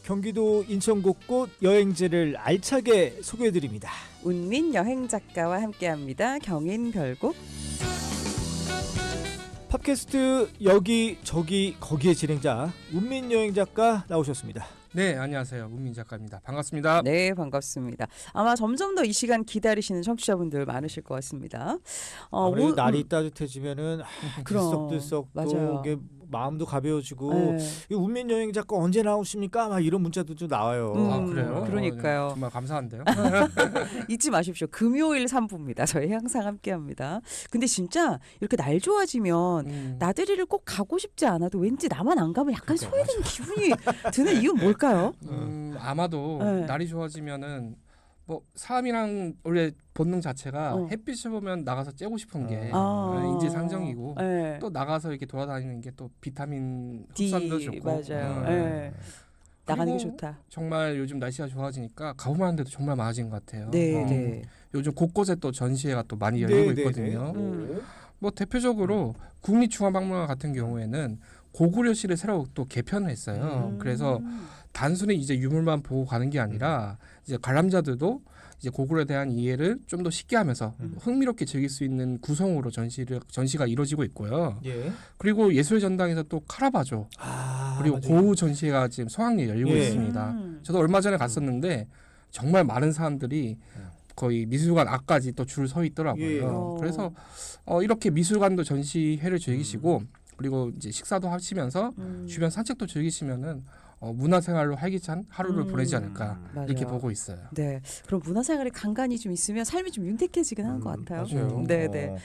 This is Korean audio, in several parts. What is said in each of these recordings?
경기도 인천 곳곳 여행지를 알차게 소개해드립니다. 운민 여행 작가와 함께합니다. 경인별곡. 팟캐스트 여기 저기 거기의 진행자 운민 여행 작가 나오셨습니다. 네, 안녕하세요. 운민 작가입니다. 반갑습니다. 네, 반갑습니다. 아마 점점 더 이 시간 기다리시는 청취자분들 많으실 것 같습니다. 아무래도 날이 따뜻해지면은 그럼, 들썩들썩 또 맞아요. 이게 마음도 가벼워지고 네. 이 운민 여행 작가 언제 나오십니까? 막 이런 문자도 좀 나와요. 아, 그래요? 그러니까요. 네, 정말 감사한데요. 잊지 마십시오. 금요일 3부입니다. 저희 항상 함께합니다. 근데 진짜 이렇게 날 좋아지면 나들이를 꼭 가고 싶지 않아도 왠지 나만 안 가면 약간 소외되는 기분이 드는 이유는 뭘까요? 아마도 네. 날이 좋아지면은 뭐 사람이랑 원래 본능 자체가 햇빛을 보면 나가서 쬐고 싶은 게 인지상정이고 네. 또 나가서 이렇게 돌아다니는 게 또 비타민 D, 흡수도 좋고 맞아요. 네. 나가는 게 좋다. 정말 요즘 날씨가 좋아지니까 가볼만한 데도 정말 많아진 것 같아요. 네, 네. 요즘 곳곳에 또 전시회가 또 많이 열리고 네, 있거든요. 네, 네. 뭐 대표적으로 국립중앙박물관 같은 경우에는 고구려실을 새로 또 개편을 했어요. 그래서 단순히 이제 유물만 보고 가는 게 아니라 이제 관람자들도 이제 고구려에 대한 이해를 좀 더 쉽게 하면서 흥미롭게 즐길 수 있는 구성으로 전시가 이루어지고 있고요. 예. 그리고 예술의 전당에서 또 카라바조 그리고 맞아요. 고흐 전시회가 지금 성황리에 열리고 예. 있습니다. 저도 얼마 전에 갔었는데 정말 많은 사람들이 거의 미술관 앞까지 또 줄 서 있더라고요. 예. 그래서 이렇게 미술관도 전시회를 즐기시고 그리고 이제 식사도 하시면서 주변 산책도 즐기시면은 문화생활로 활기찬 하루를 보내지 않을까 맞아요. 이렇게 보고 있어요. 네, 그럼 문화생활에 간간이 좀 있으면 삶이 좀 윤택해지긴 한 것 같아요. 맞아요. 네, 네.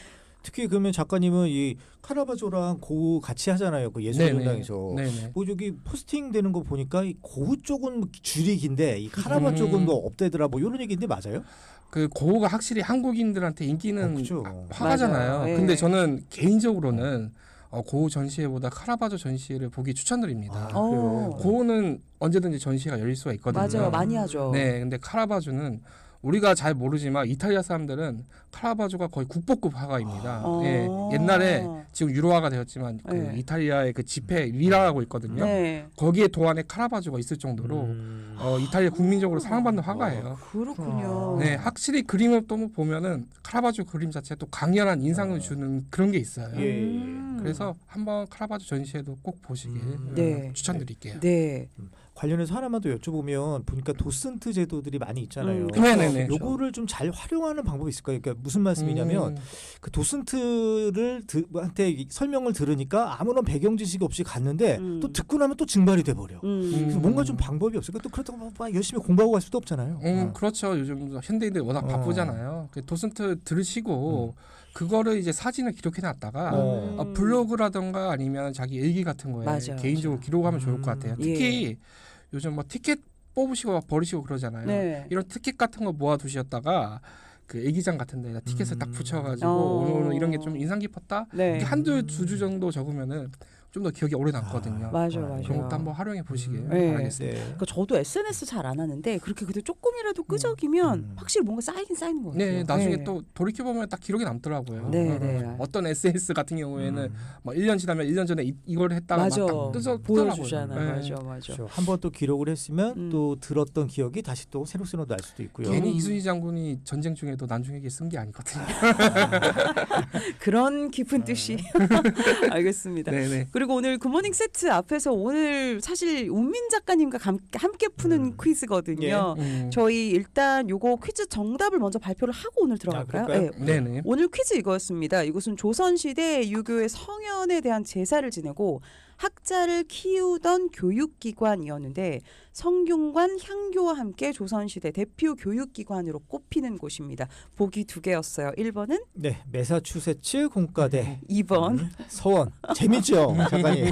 특히 그러면 작가님은 이 카라바조랑 고흐 같이 하잖아요. 그 예술전당에서. 네네. 뭐 저기 포스팅 되는 거 보니까 이 고흐 쪽은 뭐 줄이 긴데 이 카라바 쪽은 뭐 없대더라 뭐 이런 얘기인데 맞아요? 그 고흐가 확실히 한국인들한테 인기는 그렇죠. 화가잖아요. 맞아요. 근데 예. 저는 개인적으로는 고흐 전시회보다 카라바조 전시회를 보기 추천드립니다. 그래요? 고흐는 언제든지 전시회가 열릴 수가 있거든요. 맞아요, 많이 하죠. 네, 근데 카라바조는 우리가 잘 모르지만 이탈리아 사람들은 카라바조가 거의 국보급 화가입니다. 예, 옛날에 지금 유로화가 되었지만 그 네. 이탈리아의 그 지폐 리라라고 있거든요. 네, 거기에 도안에 카라바조가 있을 정도로 이탈리아 국민적으로 사랑받는 화가예요. 그렇군요. 네, 확실히 그림을 또 보면은 카라바조 그림 자체가 또 강렬한 인상을 주는 그런 게 있어요. 예. 그래서 한번 카라바조 전시회도 꼭 보시길 네. 추천드릴게요. 네. 관련해서 하나만 더 여쭤보면 보니까 도슨트 제도들이 많이 있잖아요. 네네네. 요거를 좀 잘 활용하는 방법이 있을까요? 그러니까 무슨 말씀이냐면 그 도슨트를 한테 설명을 들으니까 아무런 배경 지식 없이 갔는데 또 듣고 나면 또 증발이 돼 버려. 그래서 뭔가 좀 방법이 없을까? 또 그렇다고 막 열심히 공부하고 갈 수도 없잖아요. 그렇죠. 요즘 현대인들 워낙 바쁘잖아요. 그 도슨트 들으시고 그거를 이제 사진을 기록해 놨다가 블로그라던가 아니면 자기 일기 같은 거에 맞아요, 개인적으로 맞아요. 기록하면 좋을 것 같아요. 특히 요즘 뭐 티켓 뽑으시고 막 버리시고 그러잖아요. 네. 이런 티켓 같은 거 모아 두셨다가 그 일기장 같은 데다 티켓을 딱 붙여가지고 어. 오늘 이런 게 좀 인상 깊었다. 네. 이렇게 한두 주 정도 적으면은 좀 더 기억이 오래 남거든요. 맞아요, 그런 맞아요. 것도 한번 활용해 보시길 네. 바라겠습니다. 그러니까 저도 SNS 잘 안 하는데 그렇게 그래도 조금이라도 끄적이면 확실히 뭔가 쌓이긴 쌓이는 것 같아요. 네, 나중에 또 돌이켜 보면 딱 기록이 남더라고요. 네, 네. 어떤 SNS 같은 경우에는 뭐 1년 지나면 1년 전에 이걸 했다가 맞아. 막 뜯어 보여주잖아요. 네. 맞아. 그렇죠. 한번 또 기록을 했으면 또 들었던 기억이 다시 또 새록새록 날 수도 있고요. 괜히 이순신 장군이 전쟁 중에도 난중에게 쓴 게 아니거든요. 그런 깊은 뜻이 알겠습니다. 네네. 그리고 오늘 굿모닝 세트 앞에서 오늘 사실 운민 작가님과 함께 푸는 퀴즈거든요. 저희 일단 요거 퀴즈 정답을 먼저 발표를 하고 오늘 들어갈까요? 그럴까요? 네. 네네. 오늘 퀴즈 이거였습니다. 이곳은 조선시대 유교의 성현에 대한 제사를 지내고 학자를 키우던 교육기관이었는데 성균관 향교와 함께 조선시대 대표 교육기관으로 꼽히는 곳입니다. 보기 두 개였어요. 1번은 네, 매사추세츠 공과대 2번. 서원. 재밌죠, 작가님?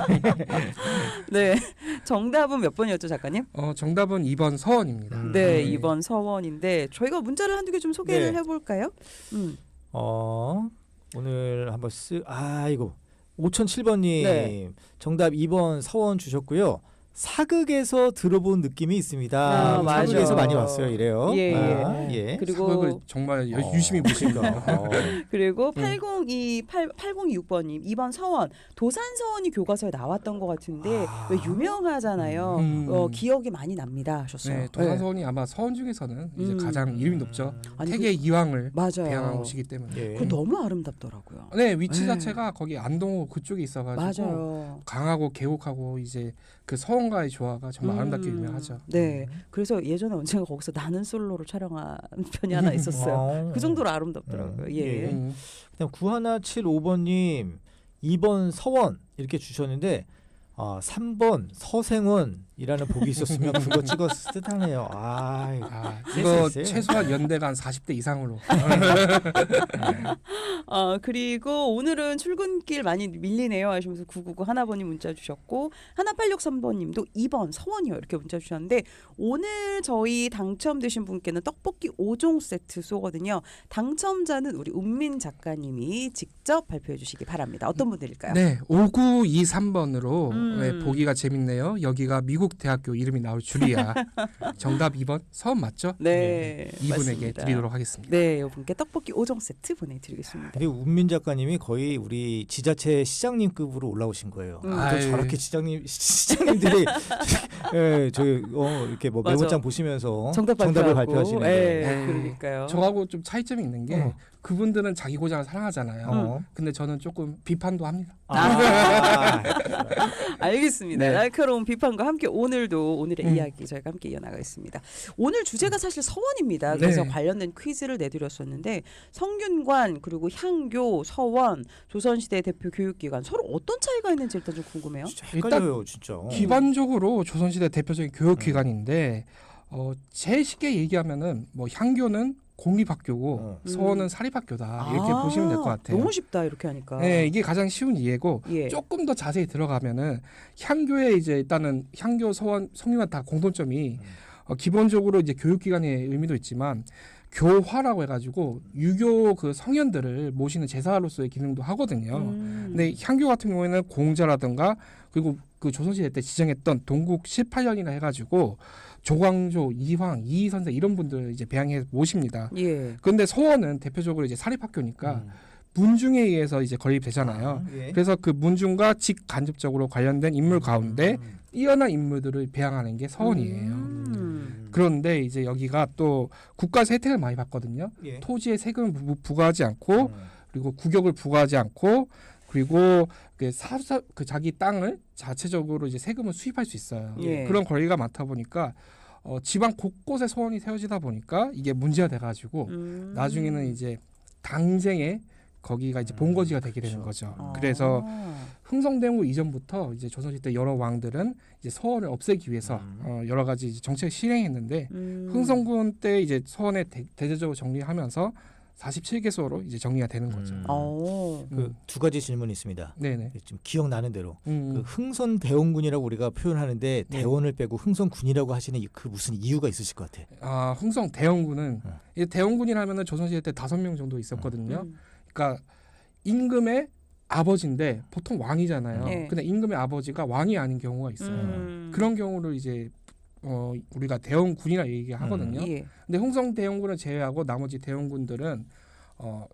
네. 정답은 몇 번이었죠, 작가님? 정답은 2번 서원입니다. 네, 2번 서원인데 저희가 문자를 한두 개 좀 소개를 네. 해볼까요? 오늘 한번 아이고 5007번님 네. 정답 2번 서원 주셨고요. 사극에서 들어본 느낌이 있습니다. 아, 맞아. 사극에서 많이 왔어요. 이래요. 예, 아, 예. 예. 그리고 사극을 정말 유심히 보시니까. 그리고 8026번님 2번 서원 도산서원이 교과서에 나왔던 것 같은데 아. 왜 유명하잖아요. 기억이 많이 납니다 하셨어요. 네, 도산서원이 아마 서원 중에서는 이제 가장 이름이 높죠. 아니, 태계 이황을 맞아요. 대항한 곳이기 때문에. 예. 그거 너무 아름답더라고요. 네, 위치 네. 자체가 거기 안동호 그쪽에 있어가지고 맞아요. 강하고 개옥하고 이제 그 서원과의 조화가 정말 아름답게 유명하죠. 네, 그래서 예전에 언젠가 거기서 나는 솔로로 촬영한 편이 하나 있었어요. 그 정도로 아름답더라고요. 예. 예. 그냥 9175번님 2번 서원 이렇게 주셨는데 3번 서생원이라는 복이 있었으면 그거 찍었을 듯하네요. 아, 센스 이거 있어요. 최소한 연대가 한 40대 이상으로. 그리고 오늘은 출근길 많이 밀리네요 하시면서 999 하나번님 문자 주셨고 1863번님도 2번 서원이요 이렇게 문자 주셨는데 오늘 저희 당첨되신 분께는 떡볶이 5종 세트 쏘거든요. 당첨자는 우리 운민 작가님이 직접 발표해 주시기 바랍니다. 어떤 분들일까요? 네, 5923번으로 네, 보기가 재밌네요. 여기가 미국 대학교 이름이 나올 줄이야. 정답 2번 서원 맞죠? 네, 이분에게 맞습니다. 드리도록 하겠습니다. 네, 이분께 떡볶이 5종 세트 보내드리겠습니다. 그리고 운민 작가님이 거의 우리 지자체 시장님급으로 올라오신 거예요. 또 아이. 저렇게 시장님들이 저희 이렇게 뭐 맞아. 메모장 보시면서 정답 정답을 발표하고. 발표하시는데 네, 에이, 그러니까요. 저하고 좀 차이점이 있는 게 어. 그분들은 자기 고장을 사랑하잖아요. 어. 근데 저는 조금 비판도 합니다. 알겠습니다. 네. 날카로운 비판과 함께 오늘도 오늘의 음. 이야기 저희가 함께 이어나가겠습니다. 오늘 주제가 사실 서원입니다. 그래서 네. 관련된 퀴즈를 내드렸었는데 성균관 그리고 향교, 서원, 조선시대 대표 교육기관 서로 어떤 차이가 있는지 일단 좀 궁금해요. 진짜 헷갈려요, 진짜. 기반적으로 조선시대 대표적인 교육기관인데 제일 쉽게 얘기하면은 뭐 향교는 공립학교고 서원은 사립학교다 이렇게 보시면 될 것 같아요. 너무 쉽다 이렇게 하니까. 네, 이게 가장 쉬운 이해고 예. 조금 더 자세히 들어가면은 향교에 이제 일단은 향교, 서원, 성균관 다 공통점이 기본적으로 이제 교육기관의 의미도 있지만 교화라고 해가지고 유교 그 성현들을 모시는 제사로서의 기능도 하거든요. 근데 향교 같은 경우에는 공자라든가 그리고 그 조선시대 때 지정했던 동국 18년이나 해가지고 조광조, 이황, 이선생 이런 분들 이제 배양해 모십니다. 예. 그런데 서원은 대표적으로 이제 사립학교니까 문중에 의해서 이제 건립되잖아요. 예. 그래서 그 문중과 직간접적으로 관련된 인물 가운데 뛰어난 인물들을 배양하는 게 서원이에요. 그런데 이제 여기가 또 국가에서 혜택을 많이 받거든요. 예. 토지에 세금을 부과하지 않고 그리고 구격을 부과하지 않고 그리고 그 자기 땅을 자체적으로 이제 세금을 수입할 수 있어요. 예. 그런 권리가 많다 보니까 지방 곳곳에 서원이 세워지다 보니까 이게 문제가 돼가지고 나중에는 이제 당쟁에 거기가 이제 본거지가 되게 되는 거죠. 그래서 흥성대원군 이전부터 이제 조선시대 여러 왕들은 이제 서원을 없애기 위해서 여러 가지 이제 정책을 실행했는데 흥성군 때 이제 서원에 대대적으로 정리하면서 47개소로 이제 정리가 되는 거죠. 그 두 가지 질문이 있습니다. 네네. 좀 기억나는 대로 그 음. 흥선대원군이라고 우리가 표현하는데 네. 대원을 빼고 흥선군이라고 하시는 그 무슨 이유가 있으실 것 같아. 흥성대원군은 이 대원군이라면은 조선시대 때 5명 정도 있었거든요. 그러니까 임금의 아버지인데 보통 왕이잖아요. 네. 근데 임금의 아버지가 왕이 아닌 경우가 있어요. 그런 경우를 이제 우리가 대원군이라 얘기하거든요. 예. 근데 흥성 대원군을 제외하고 나머지 대원군들은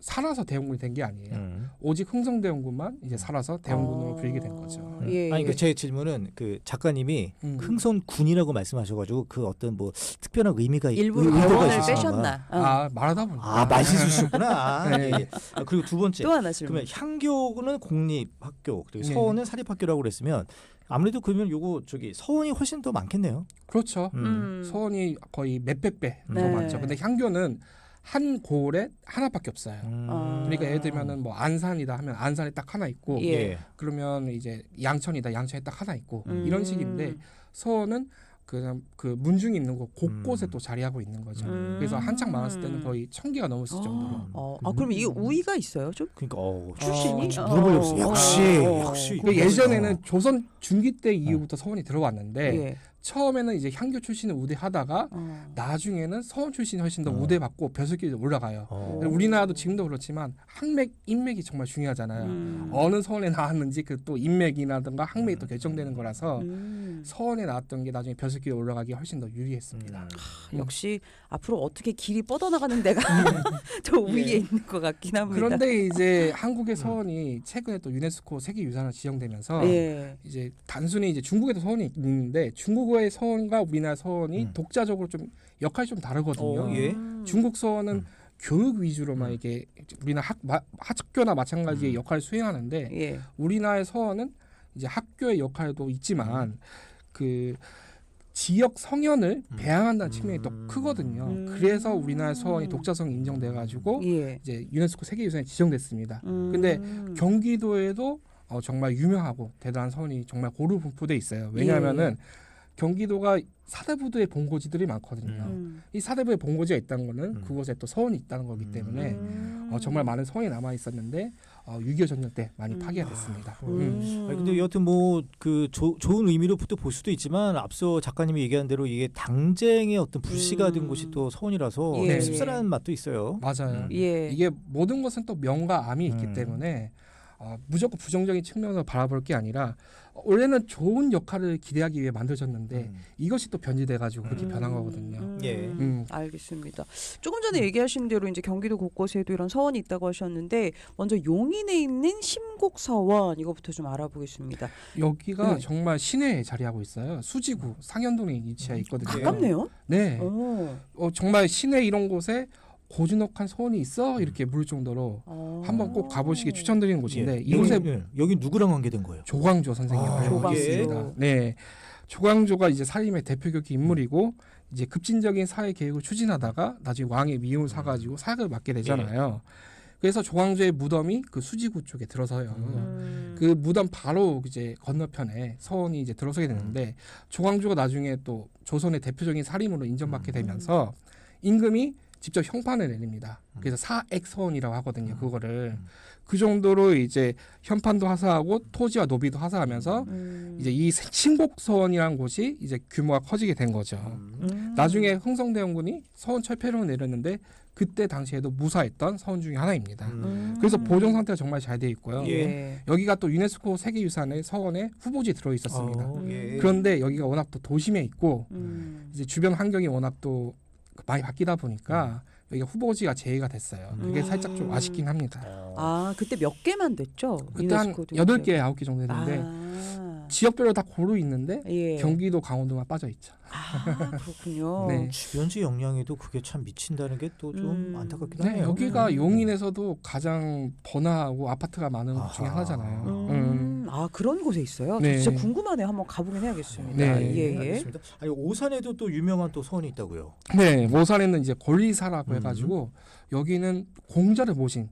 살아서 대원군이 된 게 아니에요. 오직 흥성 대원군만 이제 살아서 대원군으로 불리게 된 거죠. 예. 아니 그 제 질문은 그 작가님이 흥선군이라고 말씀하셔가지고 그 어떤 뭐 특별한 의미가 일부러 의도가 대원을 있으신가 빼셨나? 말하다 보니까 말실수셨구나. 네. 예. 그리고 두 번째 또 하나 질문. 그러면 향교는 공립학교 그리고 네. 서원은 사립학교라고 그랬으면 아무래도 그러면 요거 서원이 훨씬 더 많겠네요. 그렇죠. 음. 서원이 거의 몇백 배 더 네. 많죠. 근데 향교는 한 고을에 하나밖에 없어요. 그러니까 예를 들면은 뭐 안산이다 하면 안산에 딱 하나 있고 예. 그러면 이제 양천이다 양천에 딱 하나 있고 이런 식인데 서원은 그냥 그 문중이 있는 곳 곳곳에 또 자리하고 있는 거죠. 그래서 한창 많았을 때는 거의 1000개가 넘었을 정도로. 그럼 이게 우위가 있어요, 좀? 그러니까 출신이? 물어보려고 했어요. 역시 근데 예전에는 조선 중기 때 이후부터 서원이 들어왔는데 예. 처음에는 이제 향교 출신을 우대하다가 나중에는 서원 출신이 훨씬 더 우대받고 벼슬길에 올라가요. 우리나라도 지금도 그렇지만 학맥, 인맥이 정말 중요하잖아요. 어느 서원에 나왔는지 그 또 인맥이라든가 학맥이 또 결정되는 거라서 서원에 나왔던 게 나중에 벼슬길에 올라가기 훨씬 더 유리했습니다. 역시 앞으로 어떻게 길이 뻗어나가는 데가 저 위에 있는 것 같긴 합니다. 그런데 이제 한국의 서원이 최근에 또 유네스코 세계유산으로 지정되면서 예. 이제 단순히 이제 중국에도 서원이 있는데 중국어의 서원과 우리나라 서원이 독자적으로 좀 역할이 좀 다르거든요. 예. 중국 서원은 교육 위주로만 이게 우리나라 학교나 마찬가지의 역할을 수행하는데 예. 우리나라의 서원은 이제 학교의 역할도 있지만 그 지역 성현을 배양한다는 측면이 또 크거든요. 그래서 우리나라 서원이 독자성이 인정돼 가지고 예. 이제 유네스코 세계유산에 지정됐습니다. 근데 경기도에도 정말 유명하고 대단한 서원이 정말 고루 분포돼 있어요. 왜냐하면은 경기도가 사대부두의 본고지들이 많거든요. 이 사대부의 본고지가 있다는 거는 그곳에 또 서원이 있다는 거기 때문에 정말 많은 서원이 남아 있었는데 6.25 전쟁 때 많이 파괴가 됐습니다. 아니, 근데 여하튼 뭐 그 좋은 의미로부터 볼 수도 있지만 앞서 작가님이 얘기한 대로 이게 당쟁의 어떤 불씨가 된 곳이 또 서원이라서 예. 씁쓸한 맛도 있어요. 맞아요. 예. 이게 모든 것은 또 명과 암이 있기 때문에 무조건 부정적인 측면으로 바라볼 게 아니라 원래는 좋은 역할을 기대하기 위해 만들어졌는데 이것이 또 변질돼가지고 그렇게 변한 거거든요. 예. 알겠습니다. 조금 전에 얘기하신 대로 이제 경기도 곳곳에도 이런 서원이 있다고 하셨는데 먼저 용인에 있는 심곡서원 이거부터 좀 알아보겠습니다. 여기가 네. 정말 시내에 자리하고 있어요. 수지구 상현동에 위치해 있거든요. 가깝네요. 네. 오. 정말 시내 이런 곳에 고즈넉한 서원이 있어 이렇게 물을 정도로 한번 꼭 가보시기 추천드리는 곳인데 이곳에 여기 누구랑 관계된 거예요? 조광조 선생님이 활동했습니다. 네, 조광조가 이제 살림의 대표격인 인물이고 이제 급진적인 사회 계획을 추진하다가 나중에 왕의 미움을 사가지고 사역을 맡게 되잖아요. 그래서 조광조의 무덤이 그 수지구 쪽에 들어서요. 그 무덤 바로 이제 건너편에 서원이 이제 들어서게 되는데 조광조가 나중에 또 조선의 대표적인 살인으로 인정받게 되면서 임금이 직접 형판을 내립니다. 그래서 사액서원이라고 하거든요. 그거를 그 정도로 이제 현판도 하사하고 토지와 노비도 하사하면서 이제 이 신곡서원이라는 곳이 이제 규모가 커지게 된 거죠. 나중에 흥성대원군이 서원 철폐령을 내렸는데 그때 당시에도 무사했던 서원 중에 하나입니다. 그래서 보존 상태가 정말 잘 돼 있고요. 예. 여기가 또 유네스코 세계유산의 서원에 후보지에 들어 있었습니다. 예. 그런데 여기가 워낙 또 도심에 있고 이제 주변 환경이 워낙 또 많이 바뀌다 보니까 여기가 후보지가 제외가 됐어요. 그게 살짝 좀 아쉽긴 합니다. 아 그때 몇 개만 됐죠? 그때 한 유네스코도 8개, 9개 정도 됐는데 지역별로 다 고루 있는데 예. 경기도, 강원도만 빠져 있죠. 그렇군요. 네. 주변지 영향에도 그게 참 미친다는 게 또 좀 안타깝긴 네, 하네요. 여기가 용인에서도 가장 번화하고 아파트가 많은 곳 중에 하나잖아요. 아 그런 곳에 있어요? 네. 진짜 궁금하네요. 한번 가보긴 해야겠습니다. 네. 예, 예. 알겠습니다. 아니, 오산에도 또 유명한 또 서원이 있다고요. 네, 모산에는 이제 권리사라고 해가지고 여기는 공자를 모신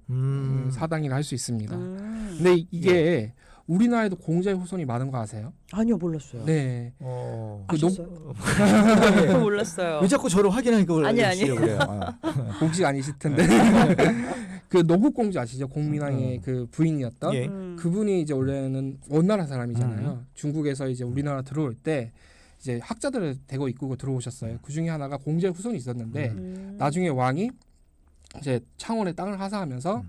사당이라 할 수 있습니다. 근데 이게 우리나라에도 공자의 후손이 많은 거 아세요? 아니요 몰랐어요. 네. 그 아셨어요? 몰랐어요. 왜 자꾸 저를 확인하니까 그걸 아니. 알려주시려고 그래요. 공직 아니실 텐데. 그 노국공주 아시죠? 공민왕의 그 부인이었던 예. 그분이 이제 원래는 원나라 사람이잖아요. 중국에서 이제 우리나라 들어올 때 이제 학자들을 대거 이끌고 들어오셨어요. 그 중에 하나가 공자의 후손이 있었는데 나중에 왕이 이제 창원의 땅을 하사하면서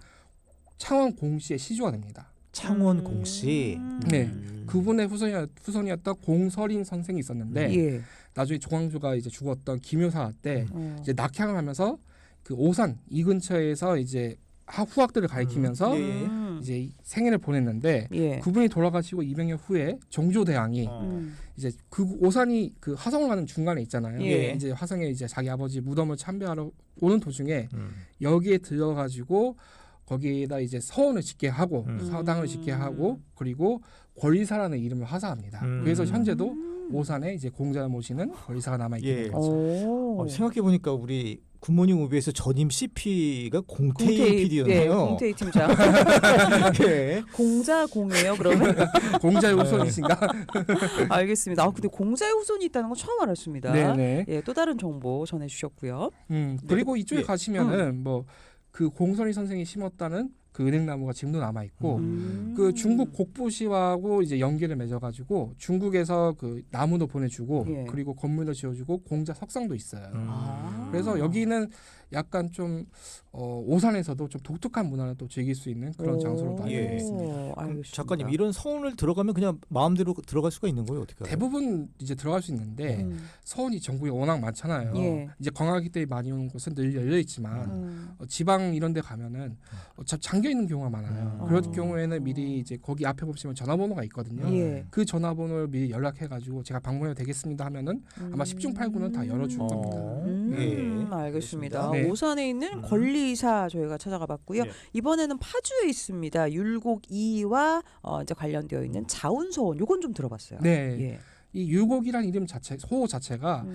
창원 공씨의 시주가 됩니다. 창원 공씨. 네, 그분의 후손이었던 공설인 선생이 있었는데 예. 나중에 조광조가 이제 죽었던 기묘사 때 이제 낙향을 하면서 그 오산 이 근처에서 이제 후학들을 가리키면서 이제 생애를 보냈는데 예. 그분이 돌아가시고 200년 후에 정조대왕이 이제 그 오산이 그 화성을 가는 중간에 있잖아요. 예. 이제 화성에 이제 자기 아버지 무덤을 참배하러 오는 도중에 여기에 들어가지고 거기에다 이제 서원을 짓게 하고 사당을 짓게 하고 그리고 권리사라는 이름을 하사합니다. 그래서 현재도 오산에 이제 공자를 모시는 권리사가 남아 있게 된 거죠. 생각해 보니까 우리 굿모닝 우비에서 전임 CP가 공태희 PD였네요. 네, 공태희 팀장. 예. 공자공이에요, 그러면? 공자의 후손이신가? 알겠습니다. 아, 근데 공자의 후손이 있다는 건 처음 알았습니다. 네네. 예, 또 다른 정보 전해주셨고요. 그리고 이쪽에 예. 가시면은 뭐 그 공선희 선생이 심었다는 그 은행나무가 지금도 남아 있고 그 중국 곡부시하고 이제 연계를 맺어가지고 중국에서 그 나무도 보내주고 예. 그리고 건물도 지어주고 공자 석상도 있어요. 아. 그래서 여기는 약간 좀 오산에서도 좀 독특한 문화를 또 즐길 수 있는 그런 장소로 많이 예. 있습니다. 알겠습니다. 작가님 이런 서원을 들어가면 그냥 마음대로 들어갈 수가 있는 거예요? 어떻게? 대부분 이제 들어갈 수 있는데 서원이 전국에 워낙 많잖아요. 예. 이제 관광객들이 많이 오는 곳은 늘 열려 있지만 지방 이런 데 가면은 잠겨 있는 경우가 많아요. 그럴 경우에는 미리 이제 거기 앞에 보시면 전화번호가 있거든요. 예. 그 전화번호를 미리 연락해 가지고 제가 방문해도 되겠습니다 하면은 아마 10중 8구는 다 열어줄 겁니다. 예. 알겠습니다. 네. 오산에 있는 권리사 저희가 찾아가 봤고요. 예. 이번에는 파주에 있습니다. 율곡 2와 이제 관련되어 있는 자운서원. 요건 좀 들어봤어요. 네. 예. 이 율곡이란 이름 자체, 호 자체가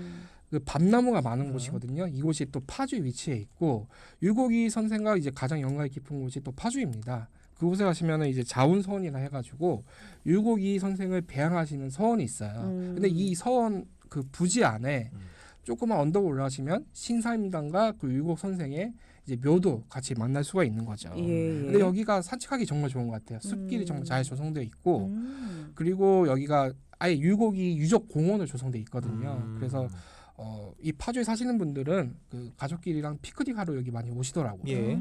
그 밤나무가 많은 음. 곳이거든요. 이곳이 또 파주에 위치해 있고 율곡이 선생과 이제 가장 연관이 깊은 곳이 또 파주입니다. 그곳에 가시면은 이제 자운서원이라 해가지고 율곡이 선생을 배양하시는 서원이 있어요. 근데 이 서원 그 부지 안에 조그만 언덕 올라가시면 신사임당과 그 율곡 선생의 이제 묘도 같이 만날 수가 있는 거죠. 예. 근데 여기가 산책하기 정말 좋은 것 같아요. 숲길이 정말 잘 조성되어 있고 그리고 여기가 아예 율곡이 유적 공원을 조성돼 있거든요. 그래서 이 파주에 사시는 분들은 그 가족끼리랑 피크닉하러 여기 많이 오시더라고요. 예.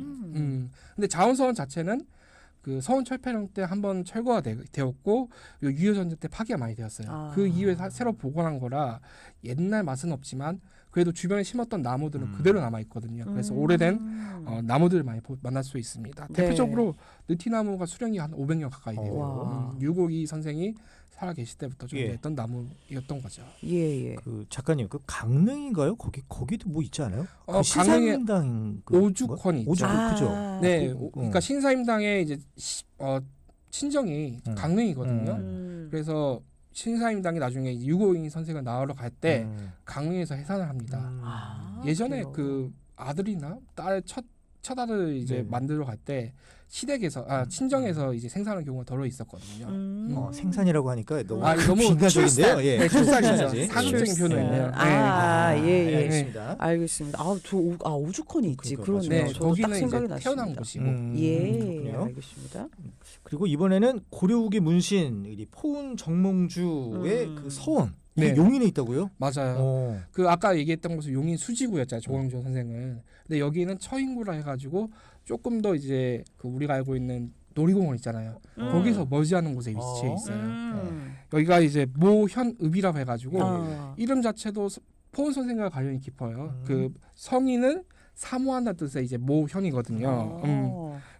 근데 자원서원 자체는 그 서원 철폐령 때 한번 철거가 되었고 유효전쟁 때 파기가 많이 되었어요. 아. 그 이후에 새로 복원한 거라 옛날 맛은 없지만 그래도 주변에 심었던 나무들은 그대로 남아 있거든요. 그래서 오래된 나무들을 많이 만날 수 있습니다. 네. 대표적으로 느티나무가 수령이 한 500년 가까이 돼요. 와. 유곡이 선생이 살아 계실 때부터 예. 존재했던 나무였던 거죠. 예. 그 작가님 그 강릉인가요? 거기도 뭐 있지 않아요? 그 강릉에 신사임당 오죽헌이 있죠. 오죽 그죠? 네, 그, 그러니까 신사임당의 이제 친정이 강릉이거든요. 그래서 신사임당이 나중에 유고인 선생을 낳으러 갈 때 강릉에서 해산을 합니다. 아, 예전에 그래요? 그 아들이나 딸 첫 아들 이제 네. 만들러 갈 때 시댁에서 친정에서 이제 생산하는 경우가 덜어 있었거든요. 생산이라고 하니까 너무 너무 빈간적인데요. 출산, 예. 네, 출산이죠. 출산이지. 사극적인 예. 표현이네요. 예. 알겠습니다. 알겠습니다. 오죽헌이 있지. 그러니까요. 그러네요. 네, 저도 딱 거기는 생각이 이제 태어난 났습니다. 곳이고. 예, 그렇군요. 알겠습니다. 그리고 이번에는 고려우기 문신 이 포운 정몽주의 그 서원 네. 용인에 있다고요? 맞아요. 그 아까 얘기했던 곳은 용인 수지구였잖아요. 조광조 선생은. 근데 여기는 처인구라 해가지고 조금 더 이제 그 우리가 알고 있는 놀이공원 있잖아요. 거기서 머지않은 곳에 위치해 있어요. 여기가 이제 모현읍이라고 해가지고 이름 자체도 포은 선생과 관련이 깊어요. 그 성인은 사모한다는 뜻의 이제 모현이거든요.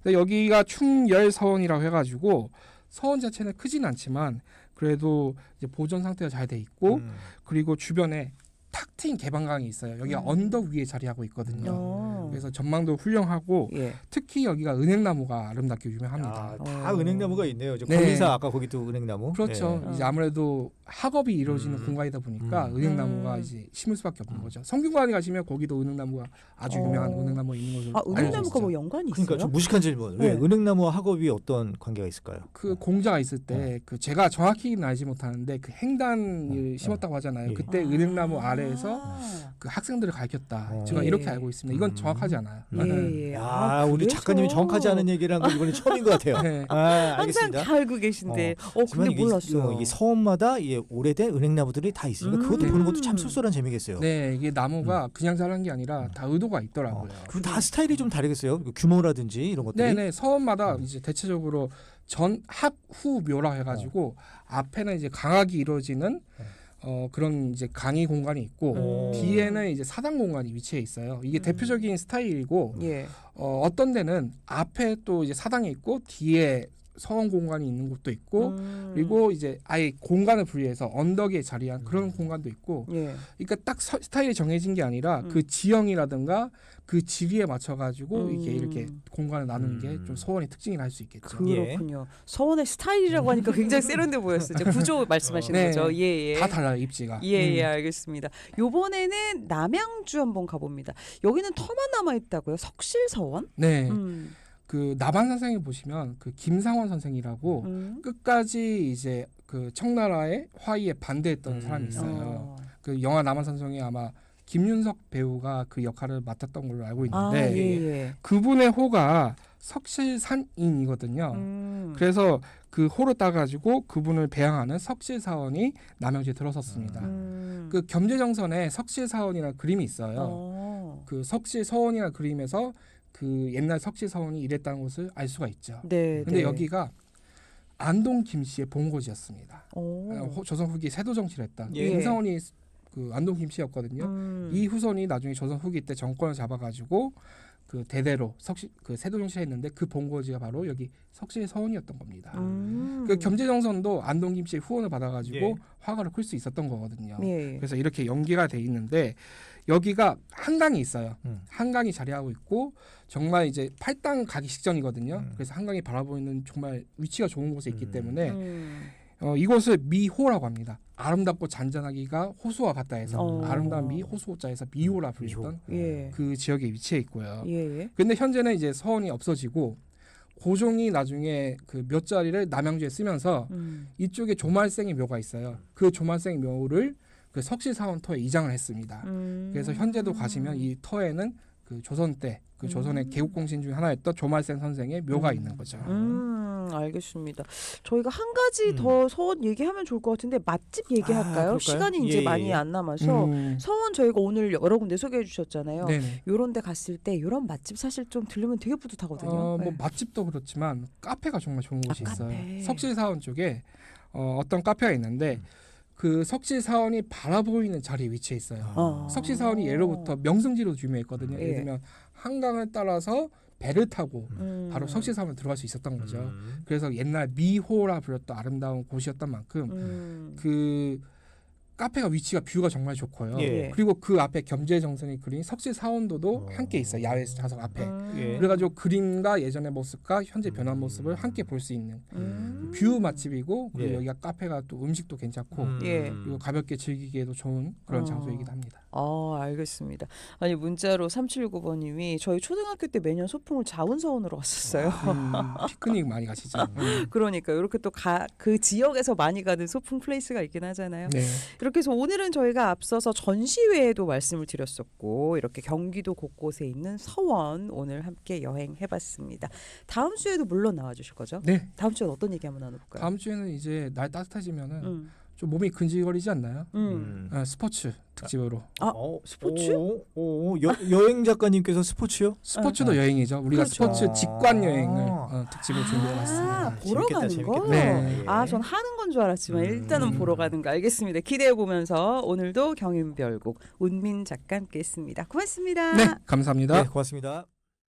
근데 여기가 충열서원이라고 해가지고 서원 자체는 크진 않지만 그래도 이제 보존 상태가 잘 돼 있고 그리고 주변에 탁 트인 개방강이 있어요. 여기가 언덕 위에 자리하고 있거든요. 그래서 전망도 훌륭하고 예. 특히 여기가 은행나무가 아름답게 유명합니다. 다 은행나무가 있네요. 저 네. 권리사 아까 거기도 은행나무. 그렇죠. 예. 이제 아무래도 학업이 이루어지는 공간이다 보니까 은행나무가 이제 심을 수밖에 없는 거죠. 성균관에 가시면 거기도 은행나무가 아주 유명한 은행나무 있는 것으로 알려져 은행나무가 있죠. 뭐 연관이 있어요? 그러니까 좀 무식한 질문. 왜 네. 은행나무와 학업이 어떤 관계가 있을까요? 그 공자가 있을 때 그 제가 정확히는 알지 못하는데 그 행단을 심었다고 하잖아요. 예. 그때 은행나무 아래에서 그 학생들을 가르쳤다. 제가 예. 이렇게 알고 있습니다. 이건 정확하지 않아요. 예. 우리 그래서. 작가님이 정확하지 않은 얘기를 한 건 이번에 처음인 것 같아요. 네. 항상 알겠습니다. 다 알고 계신데. 하지만 근데 이게, 몰랐어요. 이게 서원마다 이 오래된 은행나무들이 다 있으니까 그것도 보는 것도 참 쏠쏠한 재미겠어요. 네, 이게 나무가 그냥 자란 게 아니라 다 의도가 있더라고요. 그리고 다 스타일이 좀 다르겠어요. 규모라든지 이런 것들이. 네네 서원마다 이제 대체적으로 전합후 묘라 해가지고 앞에는 이제 강학이 이루어지는 그런 이제 강의 공간이 있고 뒤에는 이제 사당 공간이 위치해 있어요. 이게 대표적인 스타일이고 예. 어떤 데는 앞에 또 이제 사당이 있고 뒤에 서원 공간이 있는 곳도 있고 그리고 이제 아예 공간을 분리해서 언덕에 자리한 그런 공간도 있고 예. 그러니까 딱 스타일이 정해진 게 아니라 그 지형이라든가 그 지리에 맞춰가지고 이렇게 공간을 나누는 게 좀 서원의 특징이라 할 수 있겠죠. 그렇군요. 서원의 스타일이라고 하니까 굉장히 세련돼 보였어요. 이제 구조 말씀하시는 네. 거죠. 예, 예. 다 달라요 입지가. 예, 알겠습니다. 요번에는 남양주 한번 가봅니다. 여기는 터만 남아 있다고요? 석실서원? 네. 그 나반 선생님 보시면 그 김상원 선생이라고 끝까지 이제 그 청나라의 화의에 반대했던 사람이 있어요. 그 영화 남한 선생이 아마 김윤석 배우가 그 역할을 맡았던 걸로 알고 아, 있는데 예. 그분의 호가 석실산인이거든요. 그래서 그 호를 따가지고 그분을 배양하는 석실사원이 남양주에 들어섰습니다. 그 겸재정선에 석실사원이라는 그림이 있어요. 그 석실서원이라는 그림에서 그 옛날 석실서원이 이랬다는 것을 알 수가 있죠. 네. 근데 여기가 안동 김씨의 본거지였습니다. 오. 조선 후기 세도 정치를 했던 예. 김사원이 그 안동 김씨였거든요. 이 후손이 나중에 조선 후기 때 정권을 잡아가지고 그 대대로 그 세도 정치를 했는데 그 본거지가 바로 여기 석실서원이었던 겁니다. 그 겸재정선도 안동 김씨의 후원을 받아가지고 예. 화가를 클 수 있었던 거거든요. 예. 그래서 이렇게 연계가 돼 있는데 여기가 한강이 있어요. 한강이 자리하고 있고 정말 이제 팔당 가기 직전이거든요. 그래서 한강이 바라보이는 정말 위치가 좋은 곳에 있기 때문에 이곳을 미호라고 합니다. 아름답고 잔잔하기가 호수와 같다 해서 아름다운 미 호수자에서 미호라 불렸던 예. 그 지역에 위치해 있고요. 예. 근데 현재는 이제 서원이 없어지고 고종이 나중에 그 묘자리를 남양주에 쓰면서 이쪽에 조말생의 묘가 있어요. 그 조말생의 묘를 그 석실사원터에 이장을 했습니다. 그래서 현재도 가시면 이 터에는 그 조선 때 그 조선의 개국공신 중에 하나였던 조말생 선생의 묘가 있는 거죠. 알겠습니다. 저희가 한 가지 더 서원 얘기하면 좋을 것 같은데 맛집 얘기할까요? 그럴까요? 시간이 이제 예, 많이 예. 안 남아서 서원 저희가 오늘 여러 군데 소개해 주셨잖아요. 네네. 요런 데 갔을 때 요런 맛집 사실 좀 들르면 되게 뿌듯하거든요. 뭐 네. 맛집도 그렇지만 카페가 정말 좋은 곳이 있어요. 카페. 석실사원 쪽에 어떤 카페가 있는데 그 석실사원이 바라보이는 자리에 위치해 있어요. 석실사원이 예로부터 명승지로 유명했거든요. 예를 들면 한강을 따라서 배를 타고 바로 석실사원에 들어갈 수 있었던 거죠. 그래서 옛날 미호라 불렸던 아름다운 곳이었던 만큼 그 카페가 위치가 뷰가 정말 좋고요. 예. 그리고 그 앞에 겸재정선이 그린 석실사원도도 함께 있어요. 야외 좌석 앞에. 예. 그래가지고 그림과 예전의 모습과 현재 변한 모습을 함께 볼 수 있는 뷰 맛집이고 그리고 예. 여기가 카페가 또 음식도 괜찮고 예. 그리고 가볍게 즐기기에도 좋은 그런 장소이기도 합니다. 알겠습니다. 아니 문자로 3769번님이 저희 초등학교 때 매년 소풍을 자운서원으로 갔었어요. 피크닉 많이 가시죠. 그러니까 이렇게 또 그 지역에서 많이 가는 소풍 플레이스가 있긴 하잖아요. 네. 이렇게 해서 오늘은 저희가 앞서서 전시회에도 말씀을 드렸었고 이렇게 경기도 곳곳에 있는 서원 오늘 함께 여행해봤습니다. 다음 주에도 물론 나와주실 거죠? 네. 다음 주엔 어떤 얘기 한번 나눠볼까요? 다음 주에는 이제 날 따뜻해지면은 좀 몸이 근질거리지 않나요? 스포츠 특집으로. 스포츠? 여행 작가님께서 스포츠요? 스포츠도 여행이죠. 우리가 그렇죠. 스포츠 직관 여행을 특집으로 준비해봤습니다. 보러 가는 거? 네. 전 하는 건 줄 알았지만 일단은 보러 가는 거 알겠습니다. 기대해 보면서 오늘도 경인별곡 운민 작가 함께했습니다. 고맙습니다. 네, 감사합니다. 네, 고맙습니다.